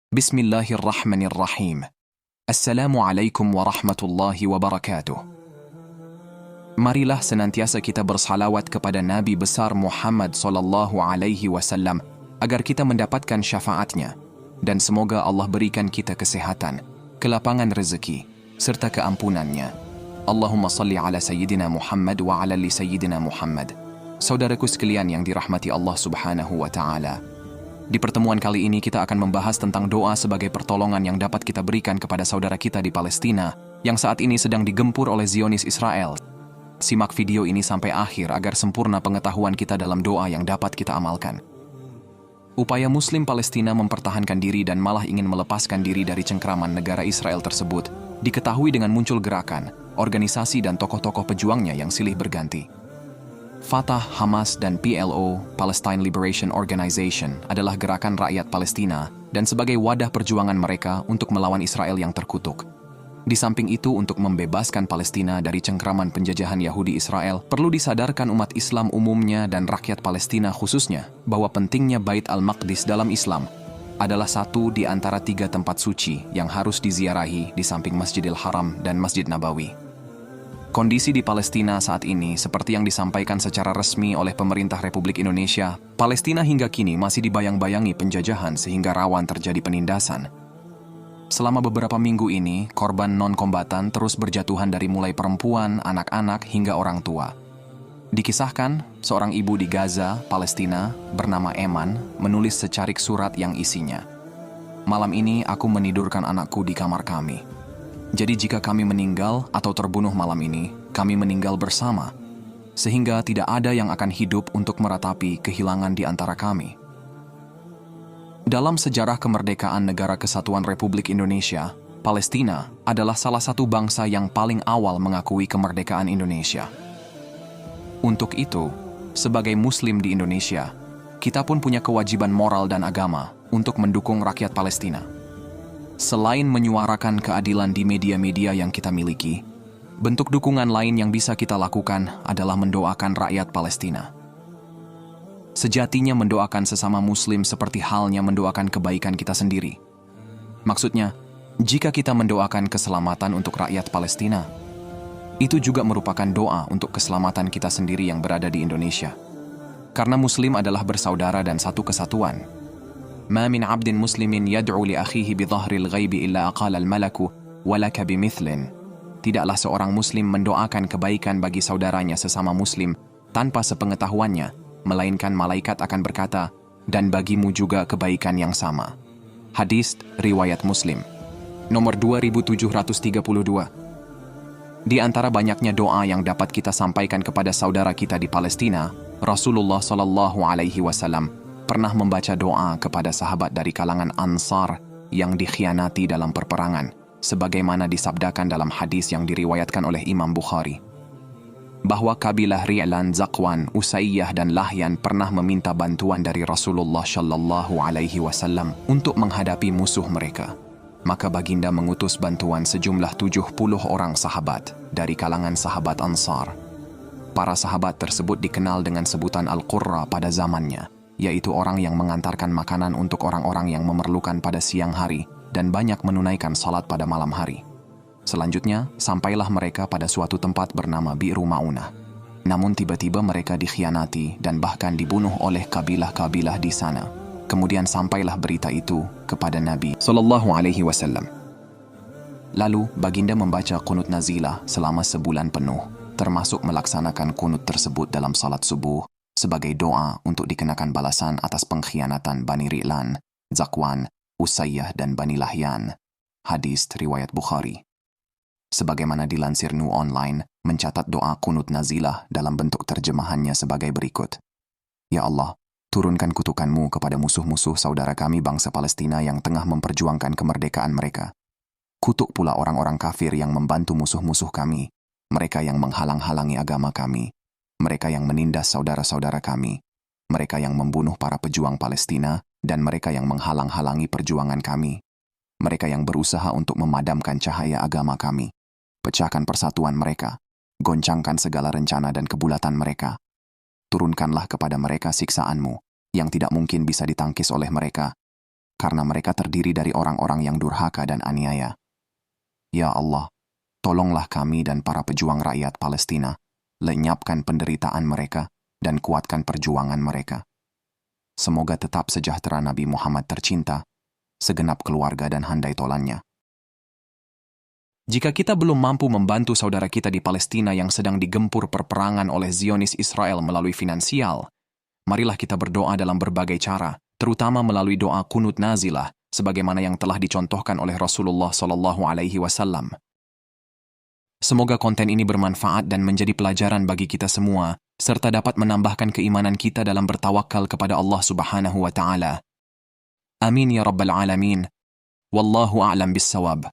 Bismillahirrahmanirrahim. Assalamualaikum warahmatullahi wabarakatuh. Marilah senantiasa kita bersalawat kepada Nabi besar Muhammad SAW agar kita mendapatkan syafaatnya, dan semoga Allah berikan kita kesehatan, kelapangan rezeki, serta keampunannya. Allahumma salli ala Sayyidina Muhammad wa ala li Sayyidina Muhammad. Saudaraku sekalian yang dirahmati Allah Subhanahu wa Ta'ala, di pertemuan kali ini kita akan membahas tentang doa sebagai pertolongan yang dapat kita berikan kepada saudara kita di Palestina yang saat ini sedang digempur oleh Zionis Israel. Simak video ini sampai akhir agar sempurna pengetahuan kita dalam doa yang dapat kita amalkan. Upaya Muslim Palestina mempertahankan diri dan malah ingin melepaskan diri dari cengkraman negara Israel tersebut diketahui dengan muncul gerakan, organisasi dan tokoh-tokoh pejuangnya yang silih berganti. Fatah, Hamas, dan PLO, Palestine Liberation Organization, adalah gerakan rakyat Palestina dan sebagai wadah perjuangan mereka untuk melawan Israel yang terkutuk. Di samping itu, untuk membebaskan Palestina dari cengkraman penjajahan Yahudi Israel, perlu disadarkan umat Islam umumnya dan rakyat Palestina khususnya bahwa pentingnya Bait Al-Maqdis dalam Islam adalah satu di antara 3 tempat suci yang harus diziarahi di samping Masjidil Haram dan Masjid Nabawi. Kondisi di Palestina saat ini, seperti yang disampaikan secara resmi oleh pemerintah Republik Indonesia, Palestina hingga kini masih dibayang-bayangi penjajahan sehingga rawan terjadi penindasan. Selama beberapa minggu ini, korban non-kombatan terus berjatuhan dari mulai perempuan, anak-anak, hingga orang tua. Dikisahkan, seorang ibu di Gaza, Palestina, bernama Eman, menulis secarik surat yang isinya, "Malam ini aku menidurkan anakku di kamar kami. Jadi jika kami meninggal atau terbunuh malam ini, kami meninggal bersama, sehingga tidak ada yang akan hidup untuk meratapi kehilangan di antara kami." Dalam sejarah kemerdekaan Negara Kesatuan Republik Indonesia, Palestina adalah salah satu bangsa yang paling awal mengakui kemerdekaan Indonesia. Untuk itu, sebagai Muslim di Indonesia, kita pun punya kewajiban moral dan agama untuk mendukung rakyat Palestina. Selain menyuarakan keadilan di media-media yang kita miliki, bentuk dukungan lain yang bisa kita lakukan adalah mendoakan rakyat Palestina. Sejatinya mendoakan sesama Muslim seperti halnya mendoakan kebaikan kita sendiri. Maksudnya, jika kita mendoakan keselamatan untuk rakyat Palestina, itu juga merupakan doa untuk keselamatan kita sendiri yang berada di Indonesia. Karena Muslim adalah bersaudara dan satu kesatuan. Ma min abdin muslimin yad'u li akhihi bi dhahril ghaibi illa aqala al-malaku walaka bimithlin. Tidaklah seorang muslim mendoakan kebaikan bagi saudaranya sesama muslim tanpa sepengetahuannya, melainkan malaikat akan berkata, "Dan bagimu juga kebaikan yang sama." Hadis riwayat Muslim nomor 2732. Di antara banyaknya doa yang dapat kita sampaikan kepada saudara kita di Palestina, Rasulullah SAW pernah membaca doa kepada sahabat dari kalangan Ansar yang dikhianati dalam perperangan, sebagaimana disabdakan dalam hadis yang diriwayatkan oleh Imam Bukhari, bahwa kabilah Ri'lan, Zakwan, Usayyah, dan Lahyan pernah meminta bantuan dari Rasulullah SAW untuk menghadapi musuh mereka. Maka baginda mengutus bantuan sejumlah 70 orang sahabat dari kalangan sahabat Ansar. Para sahabat tersebut dikenal dengan sebutan Al-Qurra pada zamannya, yaitu orang yang mengantarkan makanan untuk orang-orang yang memerlukan pada siang hari dan banyak menunaikan salat pada malam hari. Selanjutnya, sampailah mereka pada suatu tempat bernama Bi'ru Ma'unah. Namun tiba-tiba mereka dikhianati dan bahkan dibunuh oleh kabilah-kabilah di sana. Kemudian sampailah berita itu kepada Nabi SAW. Lalu baginda membaca qunut nazilah selama sebulan penuh, termasuk melaksanakan qunut tersebut dalam salat subuh, sebagai doa untuk dikenakan balasan atas pengkhianatan Bani Ri'lan, Zakwan, Usayyah, dan Bani Lahyan. Hadis riwayat Bukhari. Sebagaimana dilansir Nu Online, mencatat doa qunut nazilah dalam bentuk terjemahannya sebagai berikut. Ya Allah, turunkan kutukan-Mu kepada musuh-musuh saudara kami bangsa Palestina yang tengah memperjuangkan kemerdekaan mereka. Kutuk pula orang-orang kafir yang membantu musuh-musuh kami, mereka yang menghalang-halangi agama kami, mereka yang menindas saudara-saudara kami, mereka yang membunuh para pejuang Palestina, dan mereka yang menghalang-halangi perjuangan kami, mereka yang berusaha untuk memadamkan cahaya agama kami. Pecahkan persatuan mereka, goncangkan segala rencana dan kebulatan mereka. Turunkanlah kepada mereka siksaan-Mu, yang tidak mungkin bisa ditangkis oleh mereka. karena mereka terdiri dari orang-orang yang durhaka dan aniaya. Ya Allah, tolonglah kami dan para pejuang rakyat Palestina, lenyapkan penderitaan mereka dan kuatkan perjuangan mereka. Semoga tetap sejahtera Nabi Muhammad tercinta, segenap keluarga dan handai tolannya. Jika kita belum mampu membantu saudara kita di Palestina yang sedang digempur perperangan oleh Zionis Israel melalui finansial, marilah kita berdoa dalam berbagai cara, terutama melalui doa kunut nazilah, sebagaimana yang telah dicontohkan oleh Rasulullah SAW. Semoga konten ini bermanfaat dan menjadi pelajaran bagi kita semua, serta dapat menambahkan keimanan kita dalam bertawakal kepada Allah Subhanahu wa Ta'ala. Amin ya Rabbal Alamin. Wallahu a'lam bissawab.